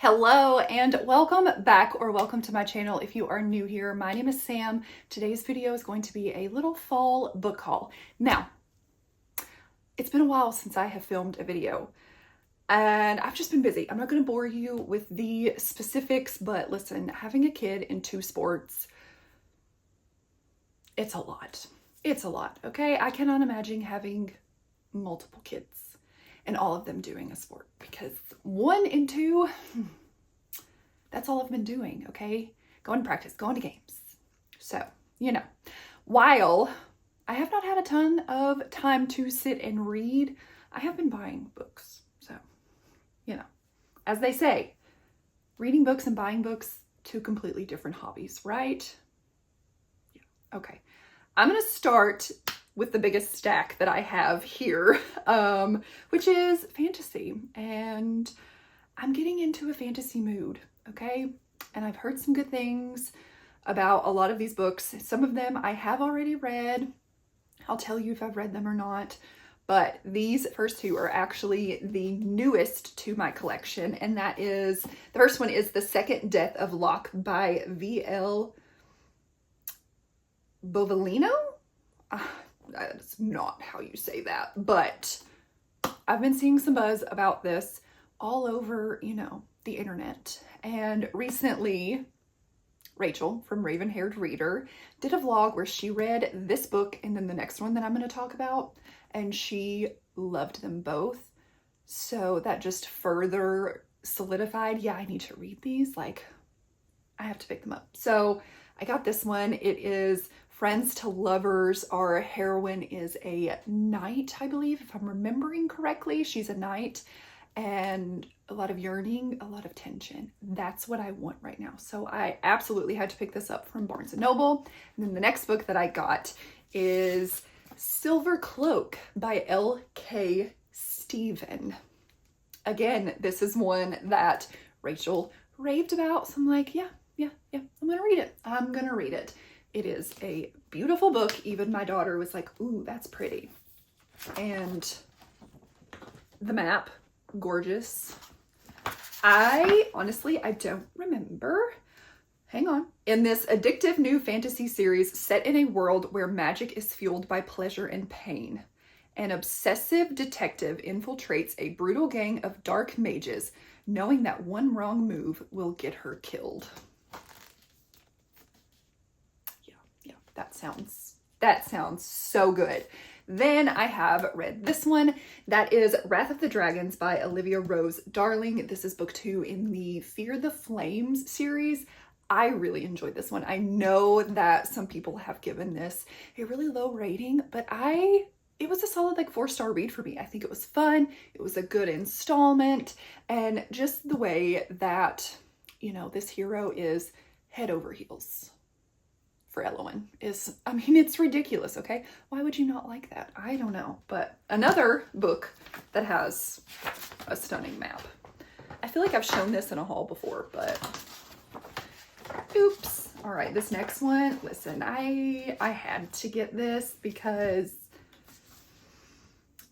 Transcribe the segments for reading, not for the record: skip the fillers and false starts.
Hello and welcome back, or welcome to my channel if you are new here. My name is Sam. Today's video is going to be a little fall book haul. Now, it's been a while since I have filmed a video and I've just been busy. I'm not going to bore you with the specifics, but listen, having a kid in two sports, it's a lot. It's a lot, okay? I cannot imagine having multiple kids and all of them doing a sport, because 1 and 2, that's all I've been doing, okay? Going to practice, going to games. So, while I have not had a ton of time to sit and read, I have been buying books. So, as they say, reading books and buying books, two completely different hobbies, right? Yeah, okay. I'm gonna start with the biggest stack that I have here, which is fantasy. And I'm getting into a fantasy mood, okay? And I've heard some good things about a lot of these books. Some of them I have already read. I'll tell you if I've read them or not. But these first two are actually the newest to my collection. And that is, the first one is The Second Death of Locke by V.L. Bovalino? That's not how you say that, but I've been seeing some buzz about this all over, the internet. And recently, Rachel from Raven Haired Reader did a vlog where she read this book and then the next one that I'm going to talk about, and she loved them both. So that just further solidified, yeah, I need to read these. Like, I have to pick them up. So I got this one. It is Friends to Lovers. Our heroine is a knight, I believe, if I'm remembering correctly. She's a knight, and a lot of yearning, a lot of tension. That's what I want right now. So I absolutely had to pick this up from Barnes & Noble. And then the next book that I got is Silver Cloak by L.K. Stephen. Again, this is one that Rachel raved about. So I'm like, yeah, I'm gonna read it. I'm gonna read it. It is a beautiful book. Even my daughter was like, ooh, that's pretty. And the map, gorgeous. I don't remember. Hang on. In this addictive new fantasy series set in a world where magic is fueled by pleasure and pain, an obsessive detective infiltrates a brutal gang of dark mages, knowing that one wrong move will get her killed. That sounds so good. Then I have read this one. That is Wrath of the Dragons by Olivia Rose Darling. This is book 2 in the Fear the Flames series. I really enjoyed this one. I know that some people have given this a really low rating, but it was a solid 4-star read for me. I think it was fun. It was a good installment, and just the way that, this hero is head over heels for Elowen is, it's ridiculous, okay? Why would you not like that? I don't know. But another book that has a stunning map. I feel like I've shown this in a haul before, but oops. All right, this next one, listen, I had to get this because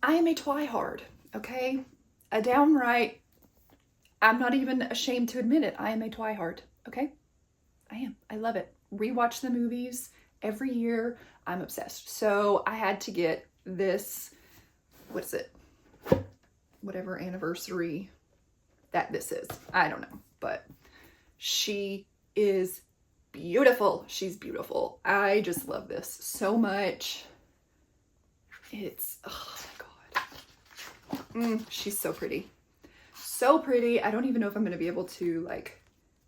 I am a twihard, okay? A downright, I'm not even ashamed to admit it, I am a twihard, okay? I am. I love it. Rewatch the movies every year. I'm obsessed. So I had to get this, what is it? Whatever anniversary that this is. I don't know, but she is beautiful. She's beautiful. I just love this so much. It's, oh my God. She's so pretty. So pretty. I don't even know if I'm going to be able to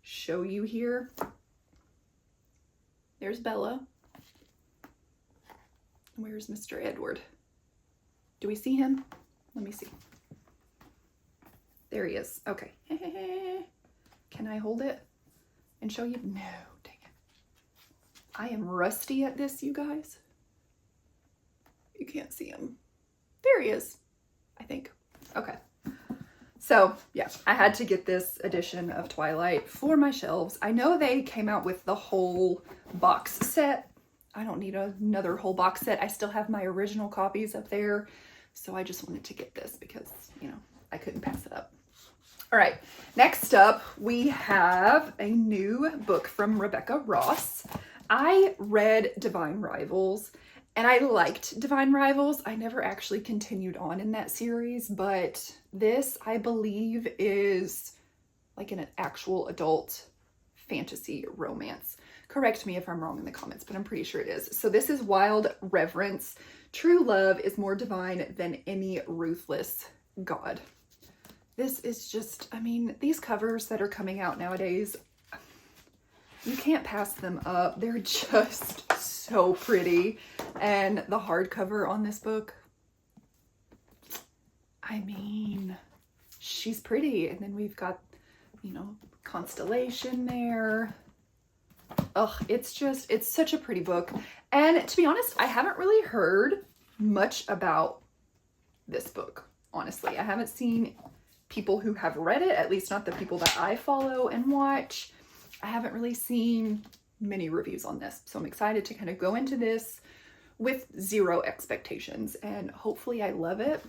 show you here. There's Bella. Where's Mr. Edward? Do we see him? Let me see. There he is. Okay. Can I hold it and show you? No, dang it. I am rusty at this, you guys. You can't see him. There he is, I think. Okay. So yeah, I had to get this edition of Twilight for my shelves. I know they came out with the whole box set. I don't need another whole box set. I still have my original copies up there. So I just wanted to get this because, I couldn't pass it up. All right, next up, we have a new book from Rebecca Ross. I read Divine Rivals, and I liked Divine Rivals. I never actually continued on in that series, but this, I believe, is like an actual adult fantasy romance. Correct me if I'm wrong in the comments, but I'm pretty sure it is. So this is Wild Reverence. True love is more divine than any ruthless god. This is just, I mean, these covers that are coming out nowadays, you can't pass them up. They're just so pretty. And the hardcover on this book, I mean, she's pretty. And then we've got, you know, constellation there. Ugh, it's such a pretty book. And to be honest, I haven't really heard much about this book, honestly. I haven't seen people who have read it, at least not the people that I follow and watch. I haven't really seen many reviews on this. So I'm excited to kind of go into this with zero expectations and hopefully I love it.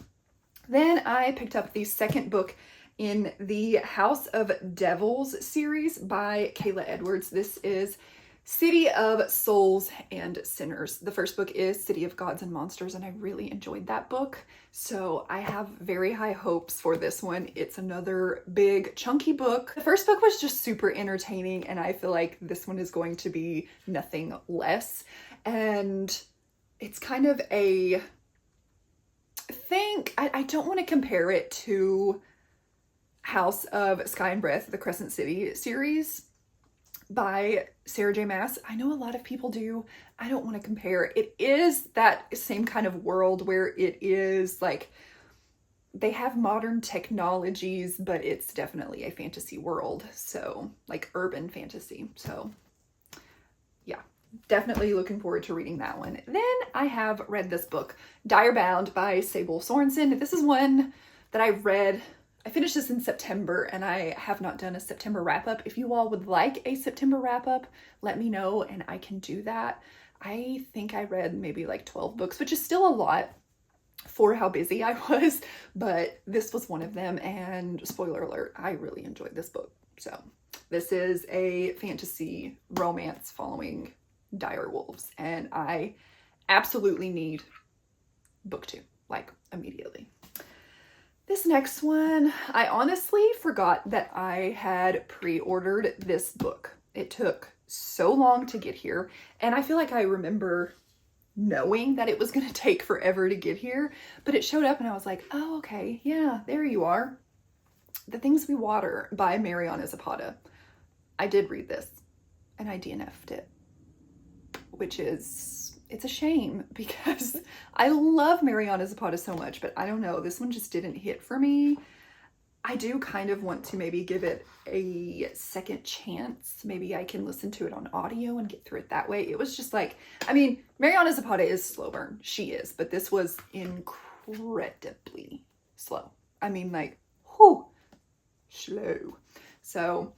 Then I picked up the second book in the House of Devils series by Kayla Edwards. This is City of Souls and Sinners. The first book is City of Gods and Monsters, and I really enjoyed that book. So I have very high hopes for this one. It's another big, chunky book. The first book was just super entertaining, and I feel like this one is going to be nothing less. And it's kind of a thing, I don't want to compare it to House of Sky and Breath, the Crescent City series by Sarah J. Maas. I know a lot of people do. I don't want to compare. It is that same kind of world where it is like they have modern technologies, but it's definitely a fantasy world. So like urban fantasy. So yeah, definitely looking forward to reading that one. Then I have read this book, Dire Bound by Sable Sorensen. This is one that I read. I finished this in September and I have not done a September wrap-up. If you all would like a September wrap-up, let me know and I can do that. I think I read maybe like 12 books, which is still a lot for how busy I was, but this was one of them, and spoiler alert, I really enjoyed this book. So this is a fantasy romance following dire wolves, and I absolutely need book 2, like immediately. This next one, I honestly forgot that I had pre-ordered this book. It took so long to get here, and I feel like I remember knowing that it was going to take forever to get here, but it showed up and I was like, oh, okay, yeah, there you are. The Things We Water by Mariana Zapata. I did read this and I DNF'd it, which is, it's a shame because I love Mariana Zapata so much, but I don't know, this one just didn't hit for me. I do kind of want to maybe give it a second chance. Maybe I can listen to it on audio and get through it that way. It was just like, I mean, Mariana Zapata is slow burn. She is, but this was incredibly slow. I mean, like, whew, slow. So,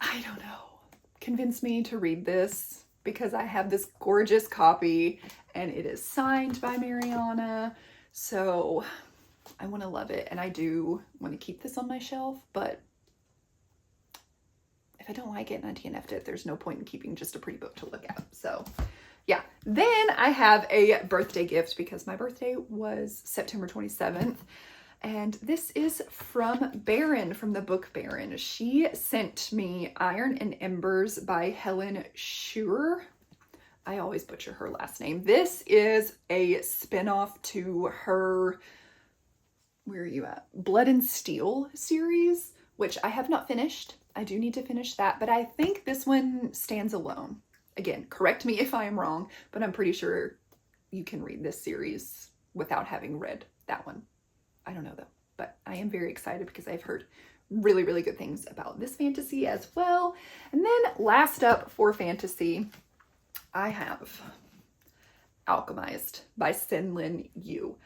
I don't know. Convince me to read this because I have this gorgeous copy and it is signed by Mariana. So I want to love it, and I do want to keep this on my shelf, but if I don't like it and I DNF'd it, there's no point in keeping just a pretty book to look at. So yeah, then I have a birthday gift because my birthday was September 27th, and this is from Barron, from the book Barron. She sent me Iron and Embers by Helen Schuer. I always butcher her last name. This is a spinoff to her, where are you at? Blood and Steel series, which I have not finished. I do need to finish that, but I think this one stands alone. Again, correct me if I am wrong, but I'm pretty sure you can read this series without having read that one. I don't know though, but I am very excited because I've heard really, really good things about this fantasy as well. And then last up for fantasy, I have Alchemized by Senlin Yu.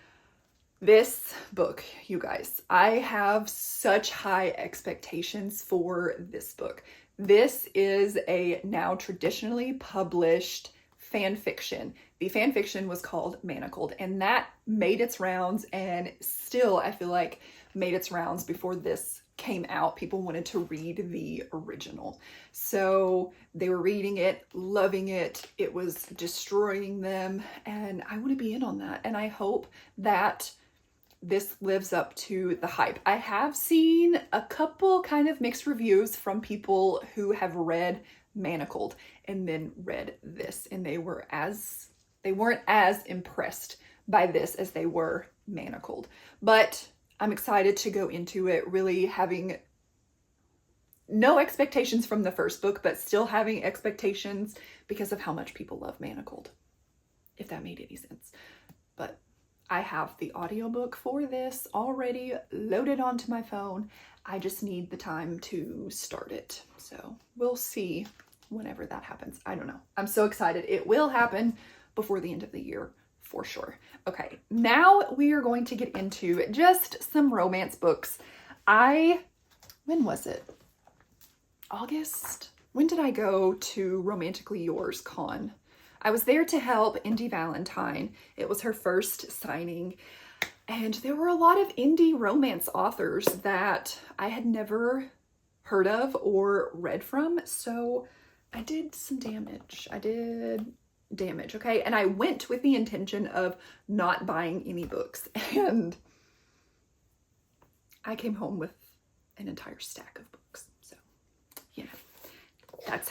This book, you guys, I have such high expectations for this book. This is a now traditionally published fan fiction. The fan fiction was called Manacled, and that made its rounds and still, I feel like, made its rounds before this came out, people wanted to read the original. So they were reading it, loving it. It was destroying them. And I want to be in on that. And I hope that this lives up to the hype. I have seen a couple kind of mixed reviews from people who have read Manacled and then read this, and they weren't as impressed by this as they were Manacled. But I'm excited to go into it really having no expectations from the first book, but still having expectations because of how much people love Manacled, if that made any sense. But I have the audiobook for this already loaded onto my phone. I just need the time to start it. So we'll see whenever that happens. I don't know. I'm so excited. It will happen before the end of the year for sure. Okay, now we are going to get into just some romance books. When was it? August? When did I go to Romantically Yours Con? I was there to help Indy Valentine. It was her first signing. And there were a lot of indie romance authors that I had never heard of or read from. So I did some damage. Okay? And I went with the intention of not buying any books. And I came home with an entire stack of books. So, yeah.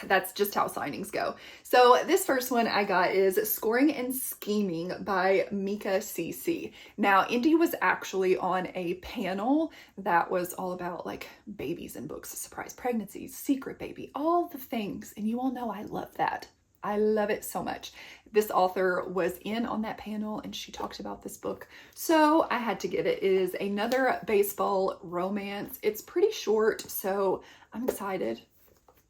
That's just how signings go. So this first one I got is Scoring and Scheming by Mika CC. Now, Indy was actually on a panel that was all about like babies in books, surprise pregnancies, secret baby, all the things. And you all know I love that. I love it so much. This author was in on that panel and she talked about this book. So I had to get it. It is another baseball romance. It's pretty short, so I'm excited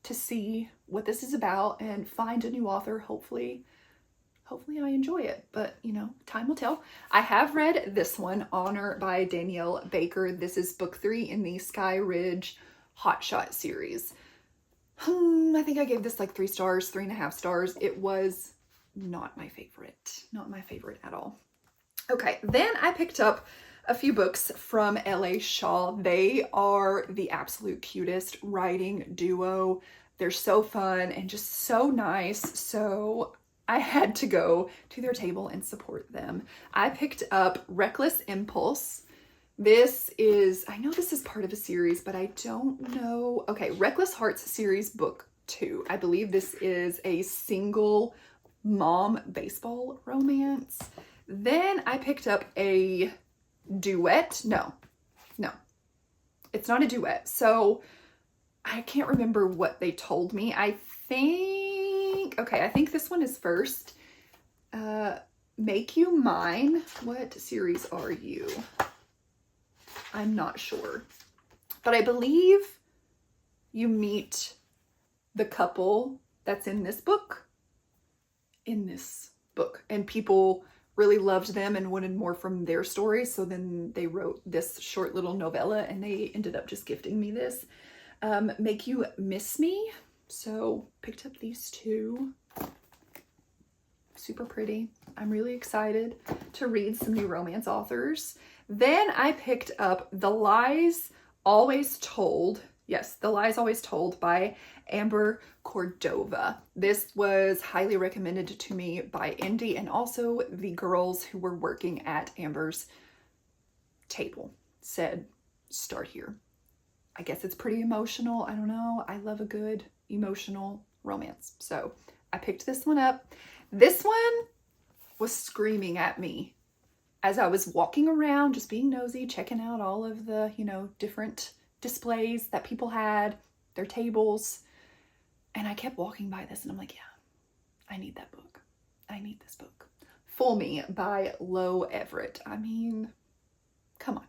to see what this is about and find a new author. Hopefully I enjoy it, but you know, time will tell. I have read this one, Honor by Danielle Baker. This is book 3 in the Sky Ridge Hotshot series. I think I gave this like 3 stars, 3.5 stars. It was not my favorite at all. Okay, then I picked up a few books from L.A. Shaw. They are the absolute cutest writing duo. They're so fun and just so nice. So I had to go to their table and support them. I picked up Reckless Impulse. I know this is part of a series, but I don't know. Okay, Reckless Hearts series book 2. I believe this is a single mom baseball romance. Then I picked up a duet. No, it's not a duet. So I can't remember what they told me. I think this one is first. Make You Mine. What series are you? I'm not sure. But I believe you meet the couple that's in this book. And people really loved them and wanted more from their story. So then they wrote this short little novella and they ended up just gifting me this. Make You Miss Me. So picked up these 2. Super pretty. I'm really excited to read some new romance authors. Then I picked up The Lies Always Told. Yes, The Lies Always Told by Amber Cordova. This was highly recommended to me by Indy and also the girls who were working at Amber's table said, start here. I guess it's pretty emotional. I don't know. I love a good emotional romance. So I picked this one up. This one was screaming at me as I was walking around, just being nosy, checking out all of the, different displays that people had, their tables. And I kept walking by this and I'm like, yeah, I need that book. I need this book. Fool Me by Lo Everett. I mean, come on.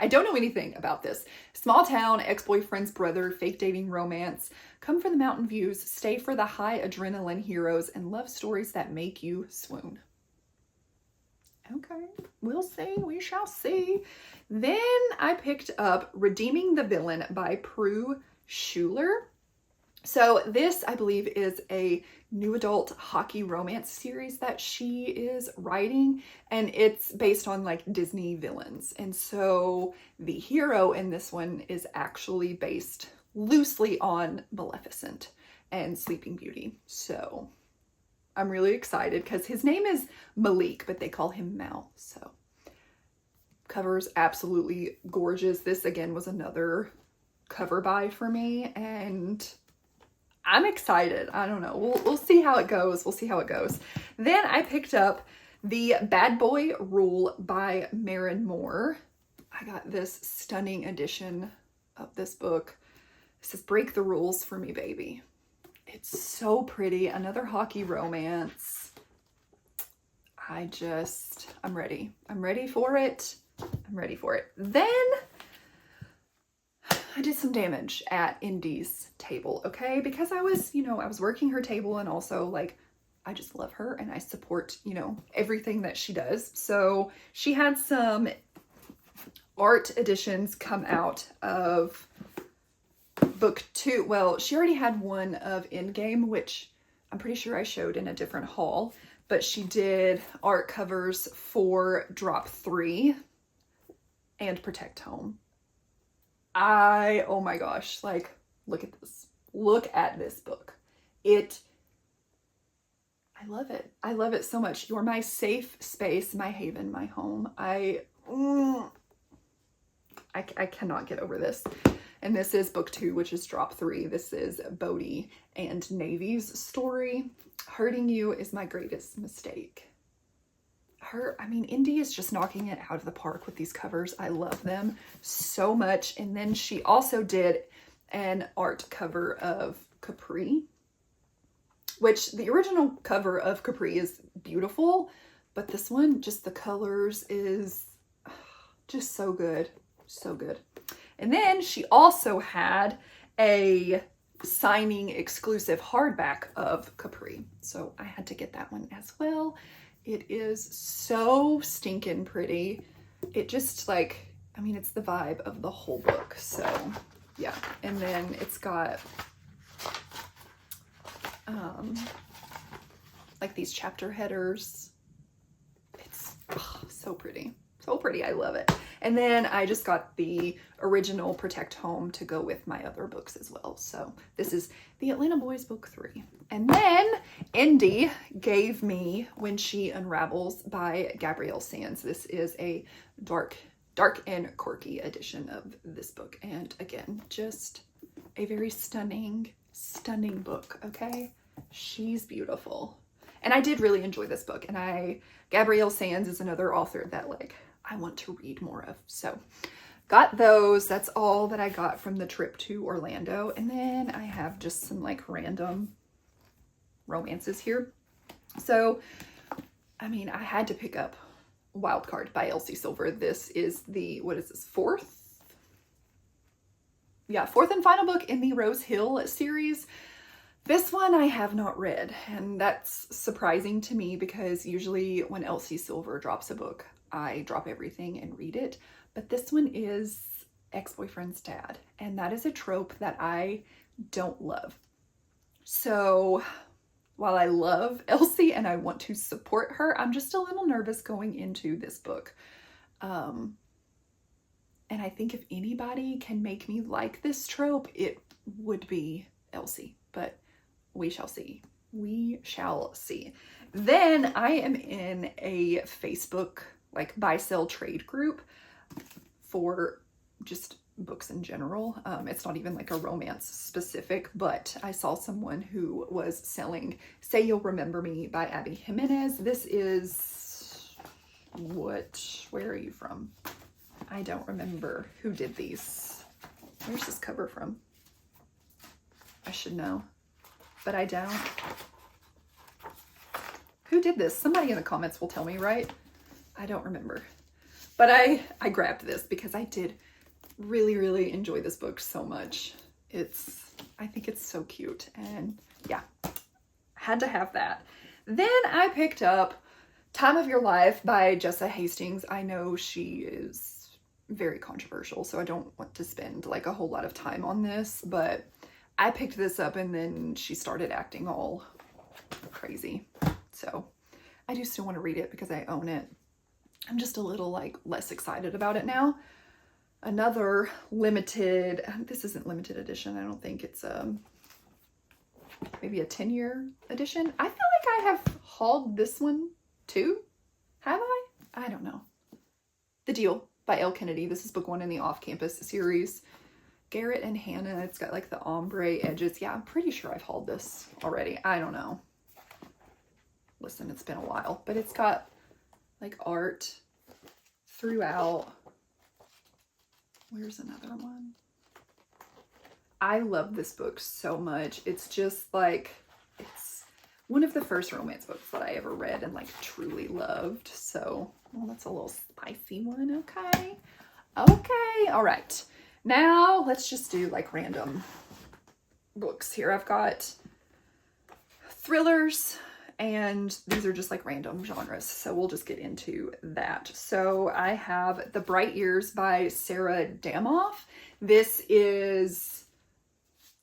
I don't know anything about this. Small town, ex-boyfriend's brother, fake dating romance. Come for the mountain views, stay for the high adrenaline heroes, and love stories that make you swoon. Okay, we'll see. We shall see. Then I picked up Redeeming the Villain by Prue Schuler. So this, I believe, is a new adult hockey romance series that she is writing, and it's based on like Disney villains. And so the hero in this one is actually based loosely on Maleficent and Sleeping Beauty. So I'm really excited because his name is Malik, but they call him Mal. So cover's absolutely gorgeous. This again was another cover buy for me, and I'm excited. I don't know. We'll see how it goes. We'll see how it goes. Then I picked up the Bad Boy Rule by Maren Moore. I got this stunning edition of this book. It says, "Break the rules for me, baby." It's so pretty. Another hockey romance. I'm ready. I'm ready for it. I'm ready for it. Then I did some damage at Indy's table, okay? Because I was working her table, and also like, I just love her and I support, everything that she does. So she had some art editions come out of book 2. Well, she already had one of Endgame, which I'm pretty sure I showed in a different haul, but she did art covers for drop 3 and Protect Home. Oh my gosh, like, look at this. Look at this book. I love it. I love it so much. You're my safe space, my haven, my home. I cannot get over this. And this is book 2, which is drop 3. This is Bodhi and Navy's story. Hurting you is my greatest mistake. Indy is just knocking it out of the park with these covers. I love them so much. And then she also did an art cover of Capri, which the original cover of Capri is beautiful, but this one, just the colors is just so good. So good. And then she also had a signing exclusive hardback of Capri. So I had to get that one as well. It is so stinking pretty. It just it's the vibe of the whole book. So yeah. And then it's got like these chapter headers. It's so pretty. So pretty. I love it. And then I just got the original Protect Home to go with my other books as well. So this is the Atlanta Boys book 3. And then Indy gave me When She Unravels by Gabrielle Sands. This is a dark and quirky edition of this book. And again, just a very stunning book, okay? She's beautiful. And I did really enjoy this book. And Gabrielle Sands is another author that I want to read more of. So got those. That's all that I got from the trip to Orlando. And then I have just some random romances here. So, I had to pick up Wildcard by Elsie Silver. This is the, fourth and final book in the Rose Hill series. This one I have not read, and that's surprising to me because usually when Elsie Silver drops a book, I drop everything and read it. But this one is ex-boyfriend's dad, and that is a trope that I don't love. So while I love Elsie and I want to support her, I'm just a little nervous going into this book. And I think if anybody can make me like this trope, it would be Elsie. But we shall see. We shall see. Then I am in a Facebook buy sell trade group for just books in general. It's not even a romance specific, but I saw someone who was selling Say You'll Remember Me by Abby Jimenez. This is where are you from? I don't remember who did these. Where's this cover from? I should know, but I don't. Who did this? Somebody in the comments will tell me, right? I don't remember. But I grabbed this because I did really, really enjoy this book so much. I think it's so cute, and yeah, had to have that. Then I picked up Time of Your Life by Jessa Hastings. I know she is very controversial, so I don't want to spend a whole lot of time on this, but I picked this up and then she started acting all crazy. So I do still want to read it because I own it. I'm just a little like less excited about it now. Another limited, this isn't limited edition. I don't think it's maybe a 10-year edition. I feel like I have hauled this one too. Have I? I don't know. The Deal by Elle Kennedy. This is book 1 in the Off Campus series. Garrett and Hannah. It's got like the ombre edges. Yeah, I'm pretty sure I've hauled this already. I don't know. Listen, it's been a while, but it's got like art throughout. Where's another one? I love this book so much. It's just like, it's one of the first romance books that I ever read and like truly loved. So, well, that's a little spicy one. Okay. Okay. All right. Now let's just do like random books here. I've got thrillers, and these are just like random genres. So we'll just get into that. So I have The Bright Years by Sarah Damoff. This is,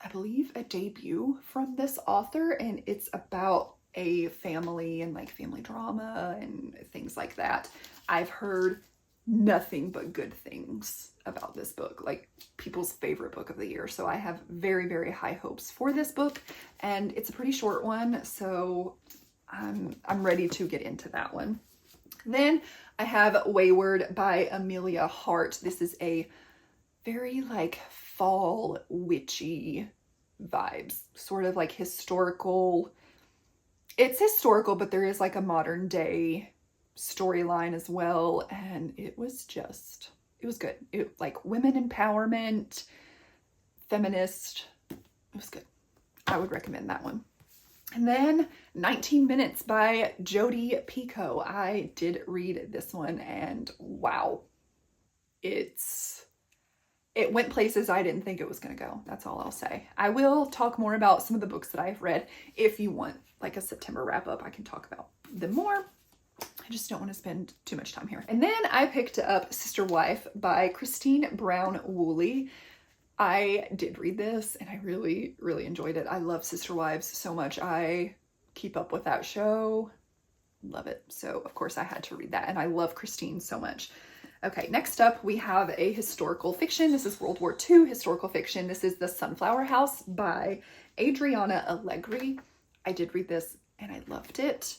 I believe, a debut from this author, and it's about a family and like family drama and things like that. I've heard nothing but good things about this book, like people's favorite book of the year. So I have very, very high hopes for this book, and it's a pretty short one, so I'm ready to get into that one. Then I have Wayward by Amelia Hart. This is a very like fall witchy vibes, sort of like historical. It's historical, but there is like a modern day storyline as well, and it was good. It like women empowerment, feminist. It was good. I would recommend that one. And then 19 Minutes by Jodi Picoult. I did read this one, and wow, it went places I didn't think it was going to go. That's all I'll say. I will talk more about some of the books that I've read. If you want like a September wrap up, I can talk about them more. I just don't want to spend too much time here. And then I picked up Sister Wife by Christine Brown Woolley. I did read this and I really, really enjoyed it. I love Sister Wives so much. I keep up with that show. Love it. So of course I had to read that, and I love Christine so much. Okay, next up we have a historical fiction. This is World War II historical fiction. This is The Sunflower House by Adriana Allegri. I did read this and I loved it.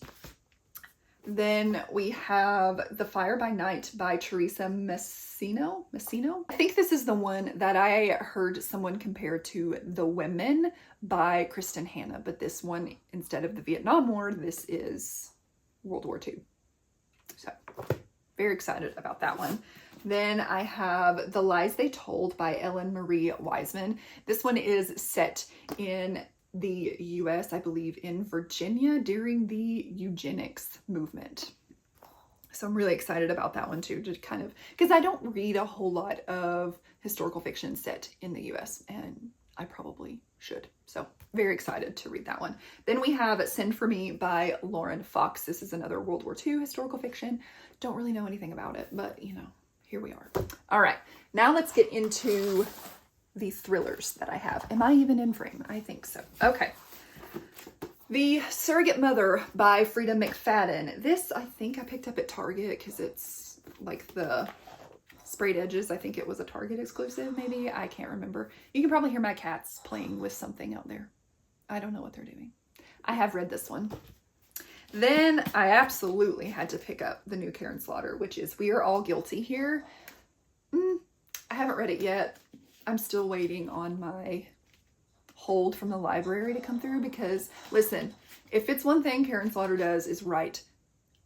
Then we have The Fire by Night by Teresa Messino. I think this is the one that I heard someone compare to The Women by Kristen Hanna, but this one, instead of the Vietnam War, this is World War II. So very excited about that one. Then I have The Lies They Told by Ellen Marie Wiseman. This one is set in the US, I believe in Virginia, during the eugenics movement. So I'm really excited about that one too, just kind of, because I don't read a whole lot of historical fiction set in the US, and I probably should. So very excited to read that one. Then we have Send for Me by Lauren Fox. This is another World War II historical fiction. Don't really know anything about it, but you know, here we are. All right, now let's get into these thrillers that I have. Am I even in frame? I think so. Okay. The Surrogate Mother by Frida McFadden. This I think I picked up at Target because it's like the sprayed edges. I think it was a Target exclusive, maybe. I can't remember. You can probably hear my cats playing with something out there. I don't know what they're doing. I have read this one. Then I absolutely had to pick up the new Karen Slaughter, which is We Are All Guilty Here. I haven't read it yet. I'm still waiting on my hold from the library to come through, because listen, if it's one thing Karen Slaughter does is write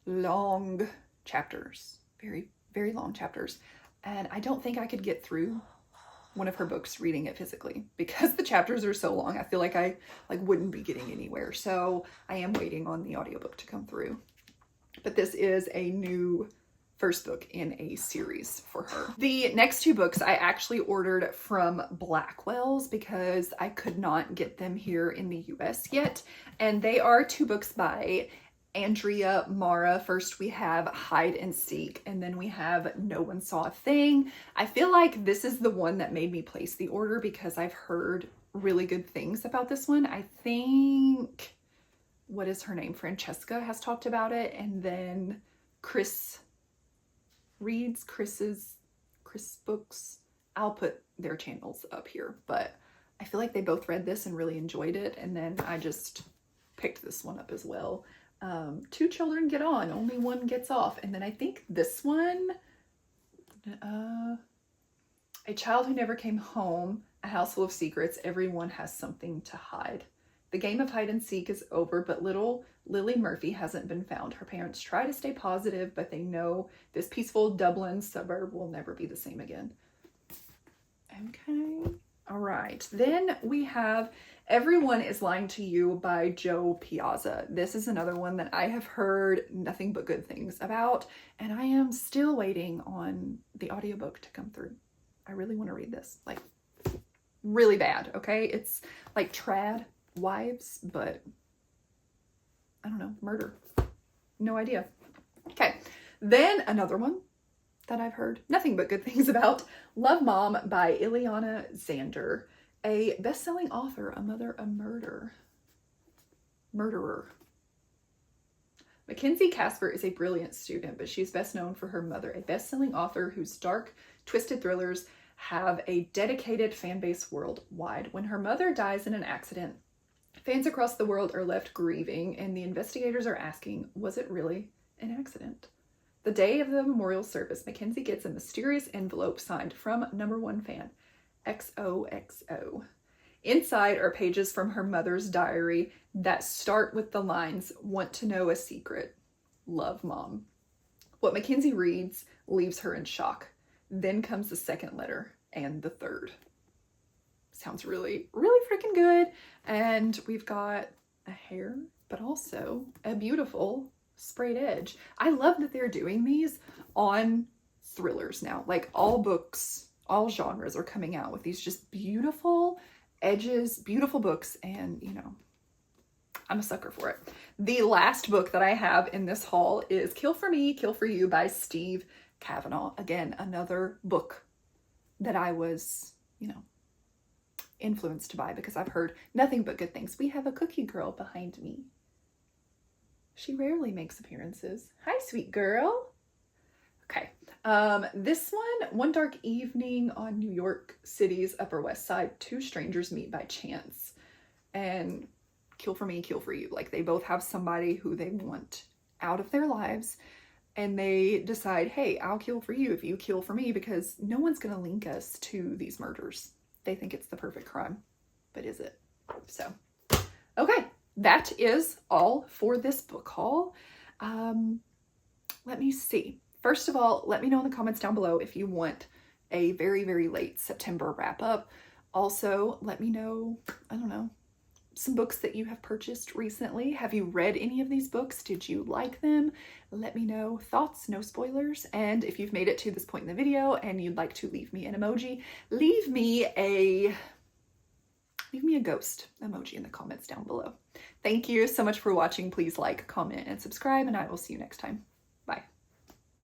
long chapters, very, very long chapters. And I don't think I could get through one of her books reading it physically because the chapters are so long. I feel like I wouldn't be getting anywhere. So I am waiting on the audiobook to come through. But this is a new first book in a series for her. The next two books I actually ordered from Blackwell's because I could not get them here in the US yet. And they are two books by Andrea Mara. First we have Hide and Seek, and then we have No One Saw a Thing. I feel like this is the one that made me place the order because I've heard really good things about this one. I think, what is her name? Francesca has talked about it, and then Chris reads Chris Books. I'll put their channels up here, but I feel like they both read this and really enjoyed it, and then I just picked this one up as well. Two children get on, only one gets off. And then I think this one, a child who never came home, a house full of secrets, everyone has something to hide. The game of hide and seek is over, but little Lily Murphy hasn't been found. Her parents try to stay positive, but they know this peaceful Dublin suburb will never be the same again. Okay. All right. Then we have Everyone is Lying to You by Jo Piazza. This is another one that I have heard nothing but good things about, and I am still waiting on the audiobook to come through. I really want to read this. Like, really bad, okay? It's like trad wives, but I don't know, murder. No idea. Okay, then another one that I've heard nothing but good things about, Love Mom by Ileana Zander, a best-selling author, a mother, a murderer. Mackenzie Casper is a brilliant student, but she's best known for her mother, a best-selling author whose dark, twisted thrillers have a dedicated fan base worldwide. When her mother dies in an accident, fans across the world are left grieving, and the investigators are asking, was it really an accident? The day of the memorial service, Mackenzie gets a mysterious envelope signed from #1 fan, XOXO. Inside are pages from her mother's diary that start with the lines, "Want to know a secret? Love, Mom." What Mackenzie reads leaves her in shock. Then comes the second letter and the third. Sounds really, really freaking good. And we've got a hair, but also a beautiful sprayed edge. I love that they're doing these on thrillers now. Like, all books, all genres are coming out with these just beautiful edges, beautiful books, and you know, I'm a sucker for it. The last book that I have in this haul is Kill for Me, Kill for You by Steve Kavanaugh. Again, another book that I was, you know, influenced by because I've heard nothing but good things. We have a cookie girl behind me. She rarely makes appearances. Hi, sweet girl. Okay. This one dark evening on New York City's Upper West Side, two strangers meet by chance. And Kill for Me, Kill for You. Like, they both have somebody who they want out of their lives. And they decide, hey, I'll kill for you if you kill for me, because no one's going to link us to these murders. They think it's the perfect crime. But is it? So, okay. That is all for this book haul. Let me see. First of all, let me know in the comments down below if you want a very, very late September wrap up. Also, let me know, I don't know, some books that you have purchased recently. Have you read any of these books? Did you like them? Let me know. Thoughts, no spoilers. And if you've made it to this point in the video and you'd like to leave me an emoji, leave me a ghost emoji in the comments down below. Thank you so much for watching. Please like, comment, and subscribe, and I will see you next time.